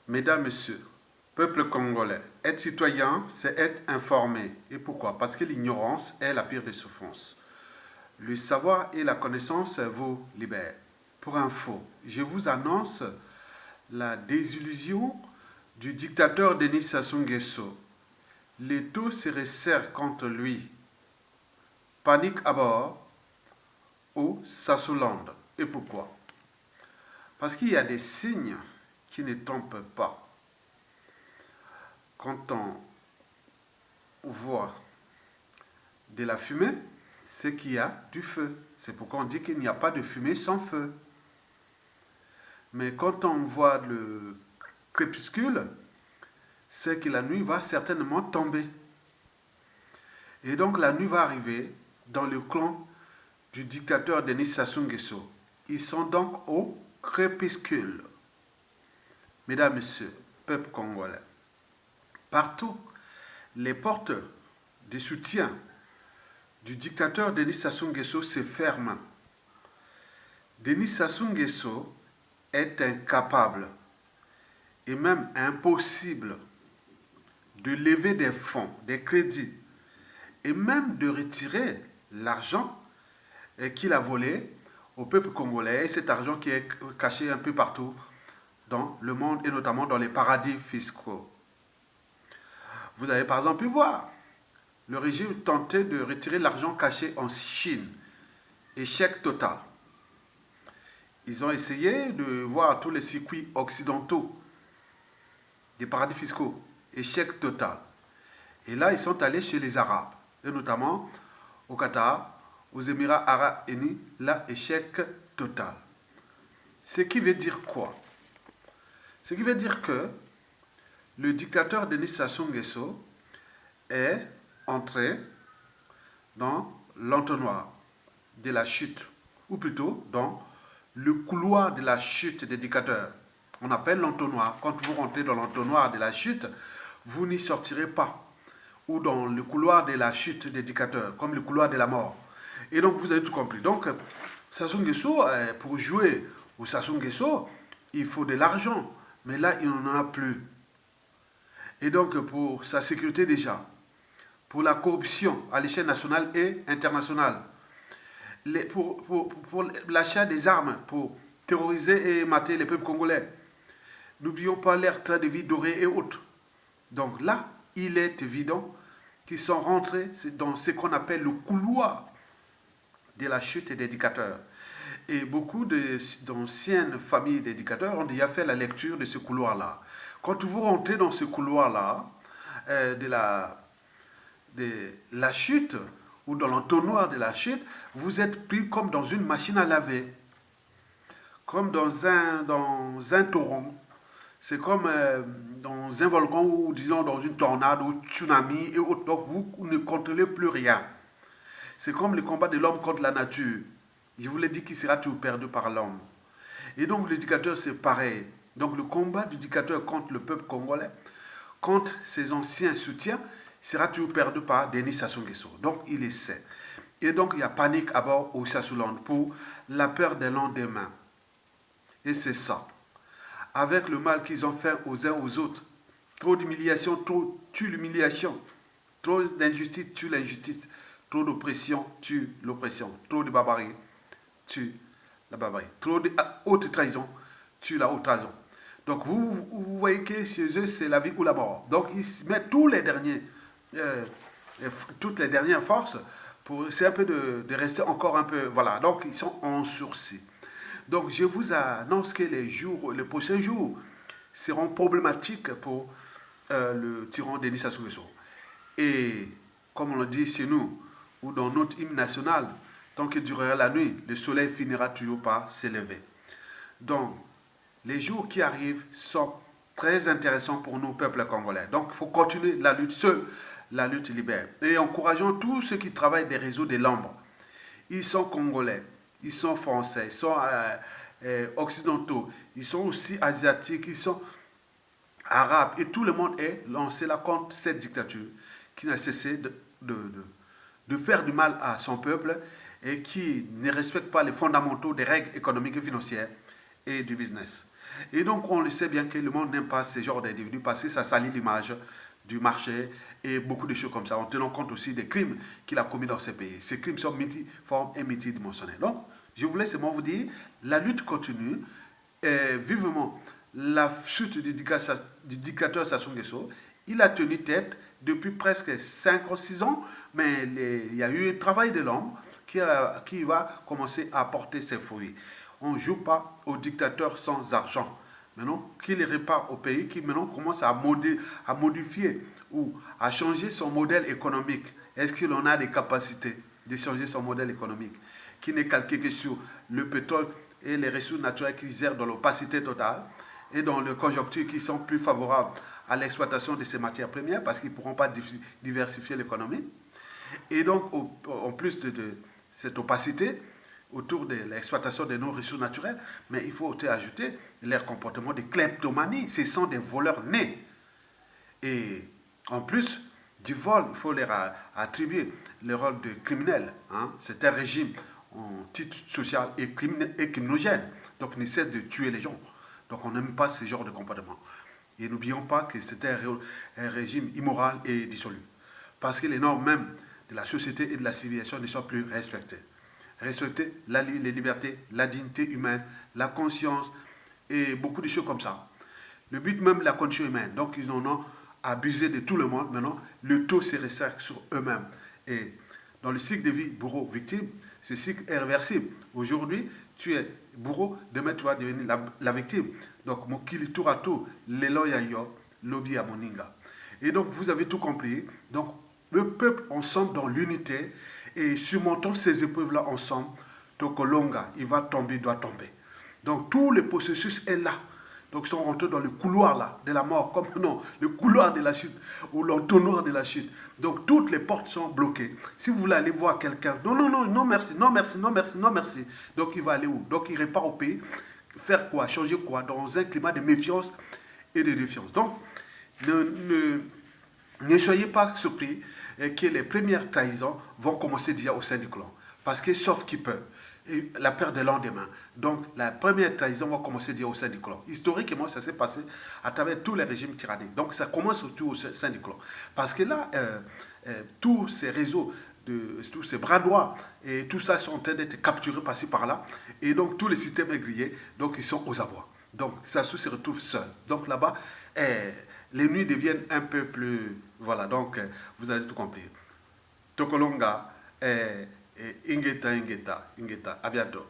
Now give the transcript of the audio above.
Mesdames, Messieurs, peuple congolais, être citoyen, c'est être informé. Et pourquoi? Parce que l'ignorance est la pire des souffrances. Le savoir et la connaissance vous libèrent. Pour info, je vous annonce la désillusion du dictateur Denis Sassou Nguesso. Les taux se resserrent contre lui. Panique à bord au Sassouland. Et pourquoi? Parce qu'il y a des signes qui ne trompent pas. Quand on voit de la fumée, c'est qu'il y a du feu. C'est pourquoi on dit qu'il n'y a pas de fumée sans feu. Mais quand on voit le crépuscule, c'est que la nuit va certainement tomber. Et donc la nuit va arriver dans le clan du dictateur Denis Sassou Nguesso. Ils sont donc au crépuscule. Mesdames, Messieurs, peuple congolais, partout, les portes de soutien du dictateur Denis Sassou Nguesso se ferment. Denis Sassou Nguesso est incapable et même impossible de lever des fonds, des crédits et même de retirer l'argent qu'il a volé au peuple congolais, et cet argent qui est caché un peu partout dans le monde et notamment dans les paradis fiscaux. Vous avez par exemple pu voir le régime tenter de retirer l'argent caché en Chine. Échec total. Ils ont essayé de voir tous les circuits occidentaux des paradis fiscaux. Échec total. Et là, ils sont allés chez les Arabes, et notamment au Qatar, aux Émirats Arabes Unis. Là, échec total. Ce qui veut dire quoi? Ce qui veut dire que le dictateur Denis Sassou Nguesso est entré dans l'entonnoir de la chute, ou plutôt dans le couloir de la chute des dictateurs. On appelle l'entonnoir. Quand vous rentrez dans l'entonnoir de la chute, vous n'y sortirez pas. Ou dans le couloir de la chute des dictateurs, comme le couloir de la mort. Et donc, vous avez tout compris. Donc, Sassou Nguesso, pour jouer au Sassou Nguesso, il faut de l'argent. Mais là, il n'en a plus. Et donc, pour sa sécurité déjà, pour la corruption à l'échelle nationale et internationale, pour l'achat des armes, pour terroriser et mater les peuples congolais. N'oublions pas leur train de vie doré et autres. Donc là, il est évident qu'ils sont rentrés dans ce qu'on appelle le couloir de la chute des dictateurs. Et beaucoup d'anciennes familles d'éducateurs ont déjà fait la lecture de ce couloir-là. Quand vous rentrez dans ce couloir-là, de la chute, ou dans l'entonnoir de la chute, vous êtes pris comme dans une machine à laver, comme dans un torrent. C'est comme dans un volcan ou disons dans une tornade ou tsunami et autres. Donc vous ne contrôlez plus rien. C'est comme le combat de l'homme contre la nature. Je vous l'ai dit qu'il sera toujours perdu par l'homme. Et donc l'éducateur c'est pareil. Donc le combat du dictateur contre le peuple congolais, contre ses anciens soutiens, sera toujours perdu par Denis Sassou Nguesso. Donc il essaie. Et donc il y a panique à bord au Sassouland pour la peur des lendemains. Et c'est ça. Avec le mal qu'ils ont fait aux uns aux autres, trop d'humiliation, trop tue l'humiliation. Trop d'injustice tue l'injustice. Trop d'oppression tue l'oppression. Trop de barbarie tue la barbarie. Trop de haute trahison tue la haute trahison. Donc vous voyez que chez eux, c'est la vie ou la mort. Donc ils mettent toutes les dernières forces pour essayer un peu de rester encore un peu. Voilà, donc ils sont en sursis. Donc je vous annonce que les prochains jours seront problématiques pour le tyran Denis Sassou Nguesso. Et comme on le dit chez nous, ou dans notre hymne national, tant que durera la nuit, le soleil finira toujours par s'élever. Donc, les jours qui arrivent sont très intéressants pour nous, peuple congolais. Donc, il faut continuer la lutte seule, la lutte libère. Et encourageons tous ceux qui travaillent des réseaux de l'ombre. Ils sont congolais, ils sont français, ils sont occidentaux, ils sont aussi asiatiques, ils sont arabes. Et tout le monde est lancé là contre cette dictature qui n'a cessé de faire du mal à son peuple et qui ne respecte pas les fondamentaux des règles économiques et financières et du business. Et donc, on le sait bien que le monde n'aime pas ce genre d'individus parce que ça salit l'image du marché et beaucoup de choses comme ça, en tenant compte aussi des crimes qu'il a commis dans ces pays. Ces crimes sont multiformes et multidimensionnels. Donc, je voulais seulement vous dire, la lutte continue, et vivement la chute du dictateur Sassou Nguesso. Il a tenu tête depuis presque 5 ou 6 ans, mais il y a eu un travail de l'homme qui va commencer à porter ses fruits. On ne joue pas au dictateur sans argent. Maintenant, qu'il répare au pays, qui maintenant commence à modifier ou à changer son modèle économique. Est-ce qu'il en a des capacités de changer son modèle économique, qui n'est calqué que sur le pétrole et les ressources naturelles qui gèrent dans l'opacité totale et dans les conjonctures qui sont plus favorables à l'exploitation de ces matières premières parce qu'ils ne pourront pas diversifier l'économie. Et donc, en plus de cette opacité autour de l'exploitation de nos ressources naturelles, mais il faut ajouter leur comportement de kleptomanie. Ce sont des voleurs nés. Et en plus du vol, il faut leur attribuer le rôle de criminels. Hein. C'est un régime en titre social et criminogène. Donc, il cesse de tuer les gens. Donc, on n'aime pas ce genre de comportement. Et n'oublions pas que c'est un régime immoral et dissolu. Parce que les normes même de la société et de la civilisation ne sont plus respectées. Respecter les libertés, la dignité humaine, la conscience et beaucoup de choses comme ça. Le but même de la condition humaine. Donc, ils en ont abusé de tout le monde. Maintenant, le taux se resserre sur eux-mêmes. Et dans le cycle de vie bourreau-victime, ce cycle est réversible. Aujourd'hui, tu es bourreau, demain tu vas devenir la victime. Donc, Mokili tour à tour, Lelo Yayo, Lobi Amoninga. Et donc, vous avez tout compris. Donc, le peuple ensemble dans l'unité et surmontant ces épreuves-là ensemble, Tokolonga, il va tomber, il doit tomber. Donc, tout le processus est là. Donc, ils sont rentrés dans le couloir là, de la mort, comme non, le couloir de la chute, ou l'entonnoir de la chute. Donc, toutes les portes sont bloquées. Si vous voulez aller voir quelqu'un, non, non, non, non, merci, non, merci, non, merci, non, merci. Donc, il va aller où? Donc, il répare au pays. Faire quoi? Changer quoi? Dans un climat de méfiance et de défiance. Donc, ne soyez pas surpris que les premières trahisons vont commencer déjà au sein du clan. Parce que, sauf qui peut, la peur de lendemain. Donc, la première trahison va commencer déjà au sein du clan. Historiquement, ça s'est passé à travers tous les régimes tyranniques. Donc, ça commence surtout au sein du clan. Parce que là, tous ces réseaux, tous ces bras droits, et tout ça sont en train d'être capturés par-ci, par-là. Et donc, tous les systèmes est grillé. Donc, ils sont aux abois. Donc, Sassou se retrouve seul. Donc, là-bas, les nuits deviennent un peu plus... Voilà, donc, vous avez tout compris. Tokolonga, Ingeta, à bientôt.